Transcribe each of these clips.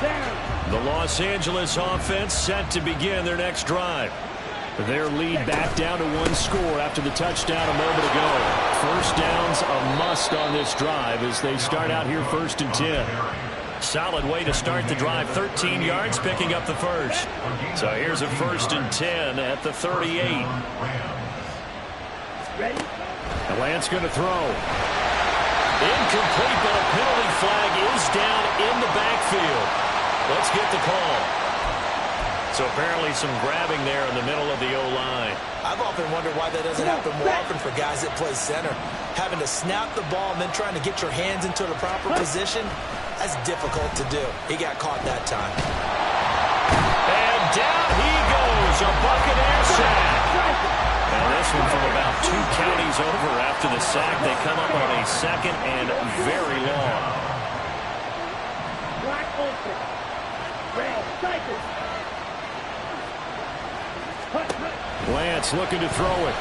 The Los Angeles offense set to begin their next drive. Their lead back down to one score after the touchdown a moment ago. First down's a must on this drive as they start out here 1st and 10. Solid way to start the drive. 13 yards, picking up the first. So here's a 1st and 10 at the 38. And Lance going to throw. Incomplete, but a penalty flag is down in the backfield. Let's get the call. So apparently some grabbing there in the middle of the O-line. I've often wondered why that doesn't happen more often for guys that play center. Having to snap the ball and then trying to get your hands into the proper position, that's difficult to do. He got caught that time. And down he goes, a Buccaneer sack. And this one from about 2 counties over after the sack. They come up on a 2nd and very long. Lance looking to throw it.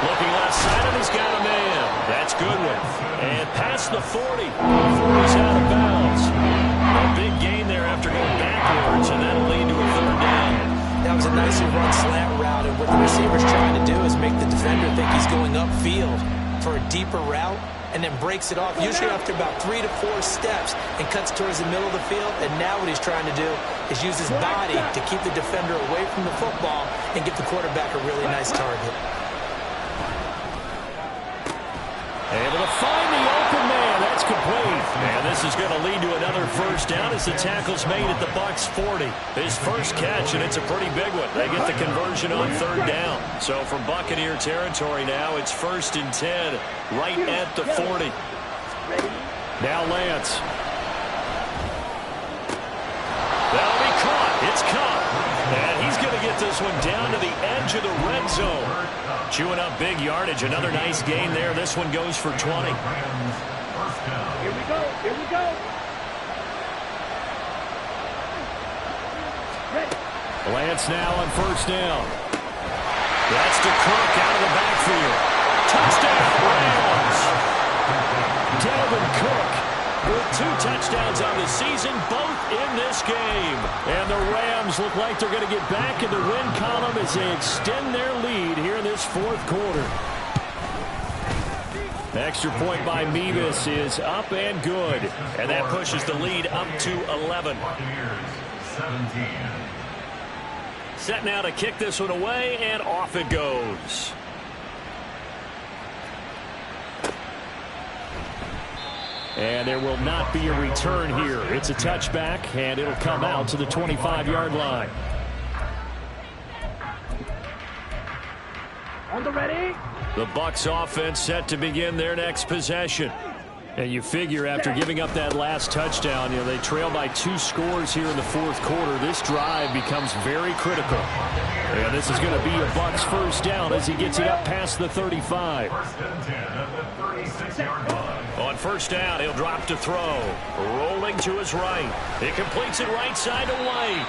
Looking left side, and he's got a man. That's Goodwin. And past the 40. 40's out of bounds. A big gain there after going backwards, and that'll lead to a 3rd down. That was a nicely run slant route, and what the receiver's trying to do is make the defender think he's going upfield for a deeper route, and then breaks it off, usually after about 3 to 4 steps, and cuts towards the middle of the field. And now what he's trying to do is use his body to keep the defender away from the football and give the quarterback a really nice target. Able to find the open man. That's complete. And this is going to lead to another 1st down as the tackle's made at the Bucs 40. His first catch, and it's a pretty big one. They get the conversion on 3rd down. So from Buccaneer territory now, it's 1st and 10 right at the 40. Now Lance. That'll be caught. It's caught. And he's going to get this one down to the edge of the red zone. Chewing up big yardage. Another nice gain there. This one goes for 20. Here we go. Here we go. Lance now on 1st down. That's to Cook out of the backfield. Touchdown, Rams. Dalvin Cook with 2 touchdowns on the season, both in this game. And the Rams look like they're going to get back in the win column as they extend their lead here in this 4th quarter. Extra point by Mevis is up and good. And that pushes the lead up to 11. Set now to kick this one away, and off it goes. And there will not be a return here. It's a touchback, and it'll come out to the 25-yard line. On the ready. The Bucs offense set to begin their next possession. And you figure after giving up that last touchdown, they trail by 2 scores here in the 4th quarter. This drive becomes very critical. And this is going to be a Bucs 1st down as he gets it up past the 35. On 1st down, he'll drop to throw. Rolling to his right. He completes it right side to White.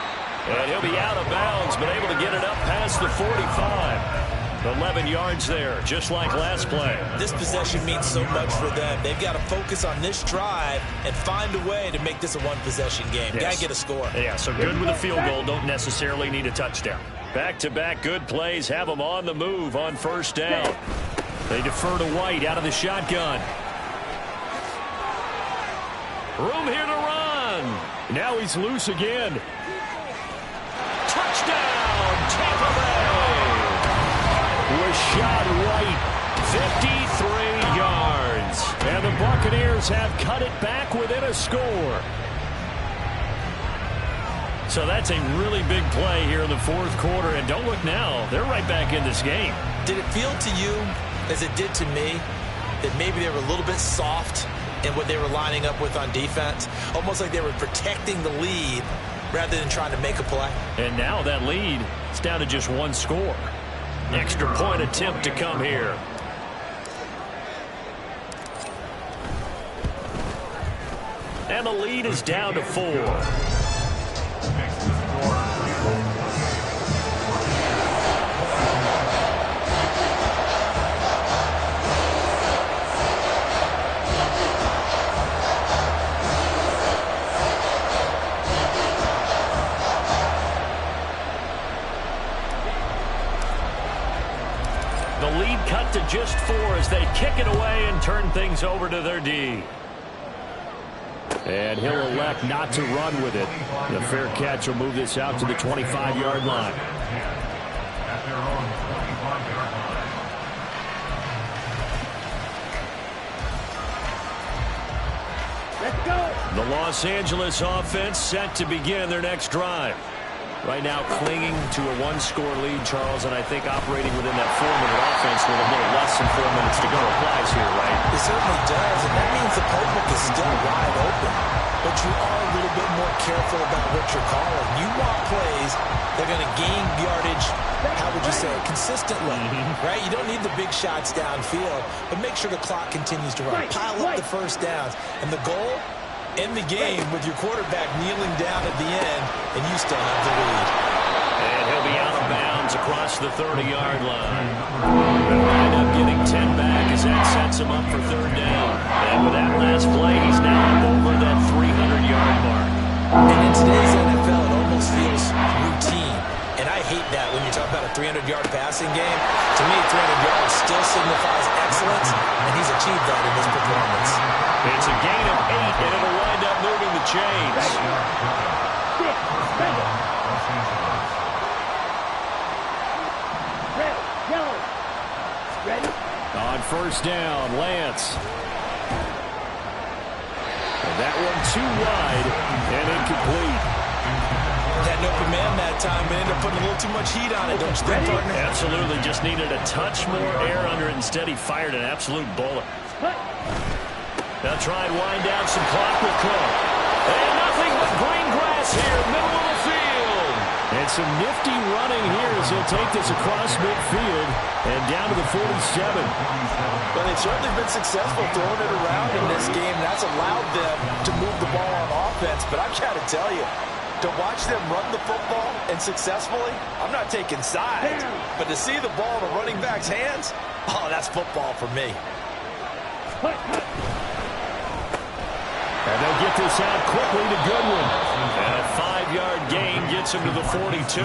And he'll be out of bounds, but able to get it up past the 45. 11 yards there, just like last play. This possession means so much for them. They've got to focus on this drive and find a way to make this a 1-possession game. Yes. Got to get a score. Yeah, so good with a field goal. Don't necessarily need a touchdown. Back-to-back good plays have them on the move on 1st down. They defer to White out of the shotgun. Room here to run. Now he's loose again. Touchdown, Tampa Bay. Rashad White, 53 yards. And the Buccaneers have cut it back within a score. So that's a really big play here in the 4th quarter. And don't look now, they're right back in this game. Did it feel to you, as it did to me, that maybe they were a little bit soft in what they were lining up with on defense? Almost like they were protecting the lead rather than trying to make a play. And now that lead is down to just 1 score. Extra point attempt to come here. And the lead is down to 4. to just 4 as they kick it away and turn things over to their D. And he'll elect not to run with it. The fair catch will move this out to the 25-yard line. Let's go. The Los Angeles offense set to begin their next drive. Right now clinging to a 1-score lead, Charles, and I think operating within that 4-minute offense with a little less than 4 minutes to go applies here, right? It certainly does, and that means the playbook is still wide open. But you are a little bit more careful about what you're calling. You want plays that are going to gain yardage, how would you say it, consistently, right? You don't need the big shots downfield, but make sure the clock continues to run. Pile up the first downs. And the goal, end the game with your quarterback kneeling down at the end, and you still have the lead. And he'll be out of bounds across the 30-yard line. They'll wind up getting 10 back as that sets him up for third down. And with that last play, he's now up over that 300-yard mark. And in today's NFL, it almost feels routine. And I hate that when you talk about a 300-yard passing game. To me, 300 yards still signifies excellence, and he's achieved that in this performance. It's a gain of 8, and it'll wind up moving the chains. Red, yellow. Ready? On first down, Lance. And that one too wide and incomplete. That open man that time, but ended up putting a little too much heat on it, don't you think, partner? Absolutely, just needed a touch more air under it. Instead, he fired an absolute bullet. They'll try and wind down some clock with Cook. And nothing but green grass here, middle of the field. And some nifty running here as he'll take this across midfield and down to the 47. Well, they've certainly been successful throwing it around in this game. That's allowed them to move the ball on offense. But I've got to tell you, to watch them run the football and successfully, I'm not taking sides. But to see the ball in the running back's hands, oh, that's football for me. And they'll get this out quickly to Goodwin. And a 5-yard gain gets him to the 42.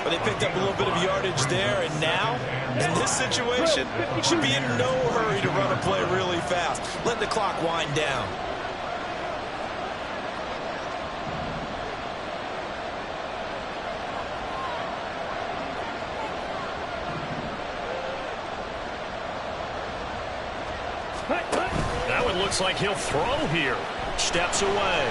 But they picked up a little bit of yardage there, and now, in this situation, should be in no hurry to run a play really fast. Let the clock wind down. Now it looks like he'll throw here. Steps away.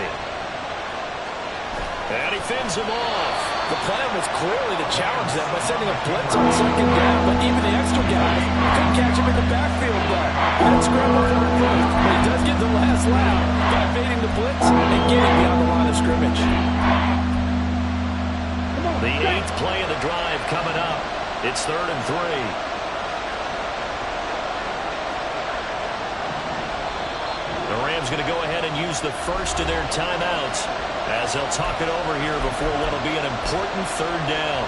And he fends him off. The plan was clearly to challenge them by sending a blitz on second down, but even the extra guys couldn't catch him in the backfield there. He didn't scramble for it first, but he does get the last lap by evading the blitz and getting beyond the line of scrimmage. The 8th play of the drive coming up. It's 3rd and 3. The Rams going to go ahead and use the first of their timeouts as they'll talk it over here before what will be an important 3rd down.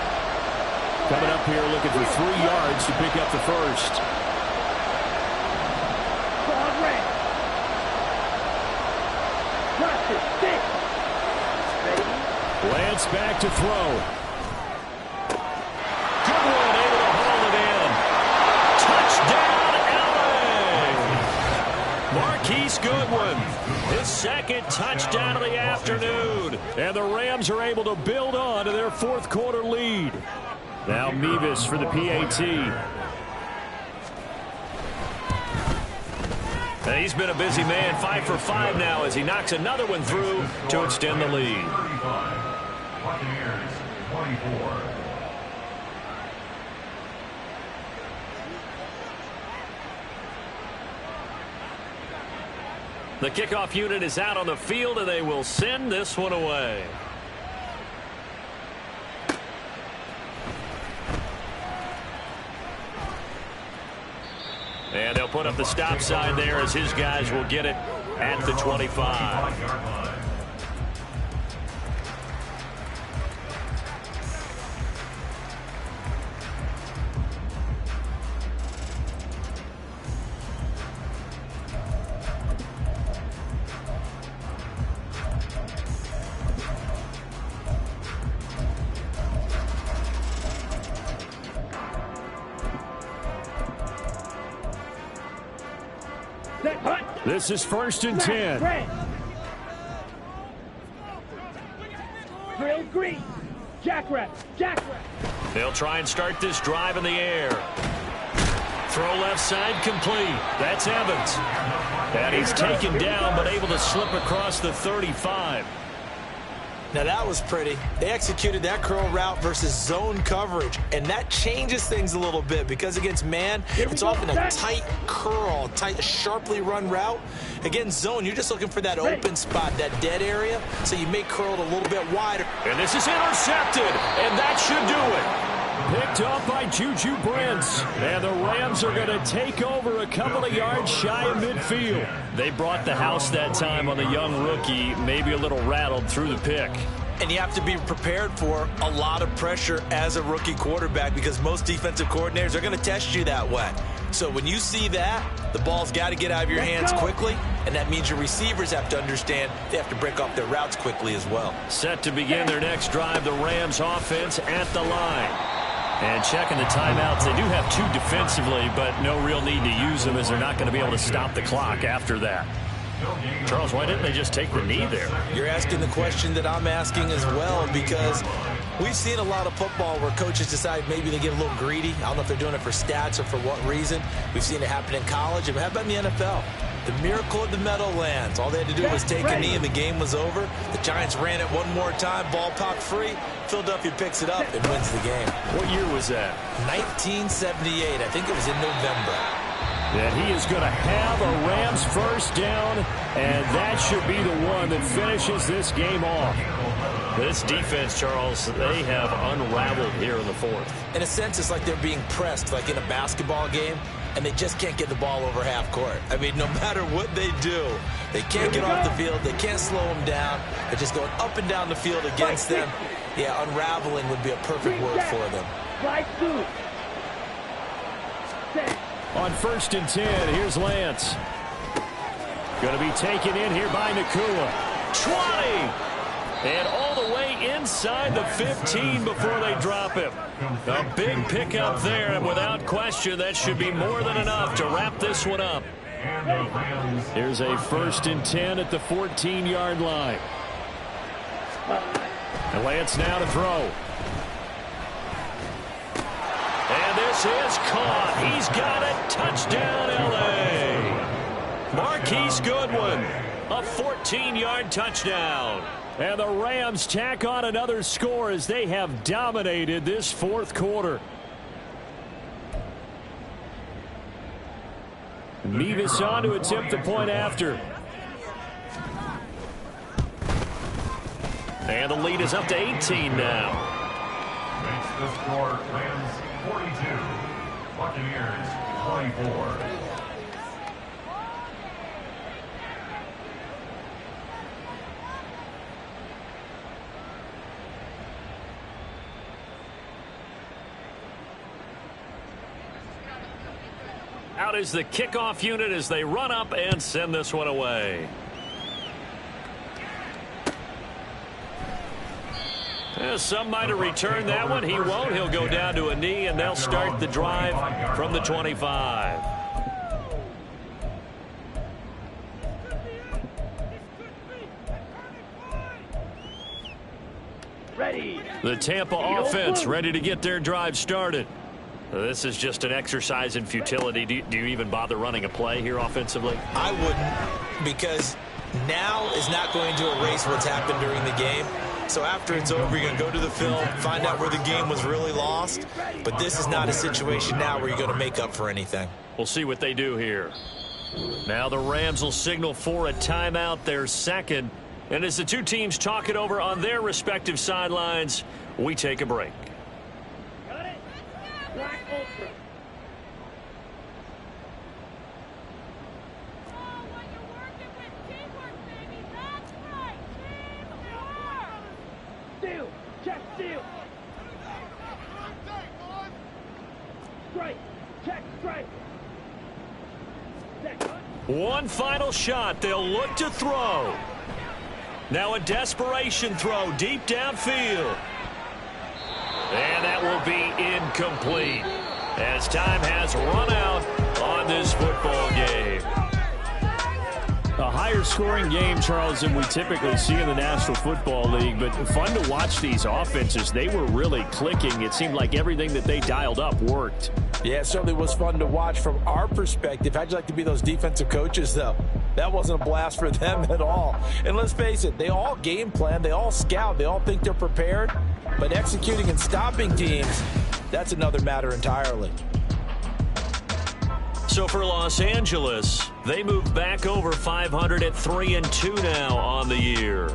Coming up here looking for 3 yards to pick up the first. Ball red. Watch it. Stick. Ready? Lance back to throw. Goodwin able to haul it in. Touchdown, LA! Marquise Goodwin, his 2nd touchdown of the afternoon. And the Rams are able to build on to their 4th quarter lead. Now Mevis for the PAT. And he's been a busy man, 5 for 5 now as he knocks another one through to extend the lead. The kickoff unit is out on the field, and they will send this one away. And they'll put up the stop sign there as his guys will get it at the 25. This is 1st and 10. Drill green. Jackrabbit. They'll try and start this drive in the air. Throw left side complete. That's Evans. And he's taken down but able to slip across the 35. Now that was pretty. They executed that curl route versus zone coverage, and that changes things a little bit because against man, it's often a tight curl, sharply run route. Against zone, you're just looking for that open spot, that dead area, so you may curl it a little bit wider. And this is intercepted, and that should do it. Picked up by Juju Brents. And the Rams are going to take over a couple of yards shy of midfield. They brought the house that time on the young rookie, maybe a little rattled through the pick. And you have to be prepared for a lot of pressure as a rookie quarterback because most defensive coordinators are going to test you that way. So when you see that, the ball's got to get out of your hands quickly, and that means your receivers have to understand they have to break off their routes quickly as well. Set to begin their next drive, the Rams offense at the line. And checking the timeouts, they do have 2 defensively, but no real need to use them as they're not going to be able to stop the clock after that. Charles, why didn't they just take the knee there? You're asking the question that I'm asking as well because we've seen a lot of football where coaches decide maybe they get a little greedy. I don't know if they're doing it for stats or for what reason. We've seen it happen in college. How about in the NFL? The miracle of the Meadowlands. All they had to do was take a knee and the game was over. The Giants ran it one more time. Ball popped free. Philadelphia picks it up and wins the game. What year was that? 1978. I think it was in November. And he is going to have a Rams first down, and that should be the one that finishes this game off. This defense, Charles, they have unraveled here in the 4th. In a sense, it's like they're being pressed, like in a basketball game, and they just can't get the ball over half court. I mean, no matter what they do, they can't get off the field. They can't slow them down. They're just going up and down the field against them. Yeah, unraveling would be a perfect word for them. On 1st and 10, here's Lance. Going to be taken in here by Nakua. 20! And all the way inside the 15 before they drop him. A big pickup there, and without question, that should be more than enough to wrap this one up. Here's a 1st and 10 at the 14-yard line. And Lance now to throw. And this is caught. He's got it. Touchdown, L.A. Marquise Goodwin, a 14-yard touchdown. And the Rams tack on another score as they have dominated this 4th quarter. Nevis on to attempt the point after. And the lead is up to 18 now. Makes the score Rams 42, Buccaneers 24. Out is the kickoff unit as they run up and send this one away. Some might have returned that one. He won't. He'll go down to a knee, and they'll start the drive from the 25. Ready. The Tampa offense ready to get their drive started. This is just an exercise in futility. Do you even bother running a play here offensively? I wouldn't, because now is not going to erase what's happened during the game. So after it's over, you're going to go to the film, find out where the game was really lost. But this is not a situation now where you're going to make up for anything. We'll see what they do here. Now the Rams will signal for a timeout, their second. And as the two teams talk it over on their respective sidelines, we take a break. Got it. Black Ultra. Steal. Check steal. Strike. Check strike. One final shot. They'll look to throw. Now a desperation throw deep downfield. And that will be incomplete as time has run out on this football game. lower scoring game, Charles, than we typically see in the National Football League, but fun to watch these offenses. They were really clicking. It seemed like everything that they dialed up worked. Yeah, it certainly was fun to watch from our perspective. How'd you like to be those defensive coaches, though? That wasn't a blast for them at all. And let's face it, they all game plan, they all scout, they all think they're prepared, but executing and stopping teams, that's another matter entirely. So for Los Angeles, they move back over 500 at 3-2 now on the year.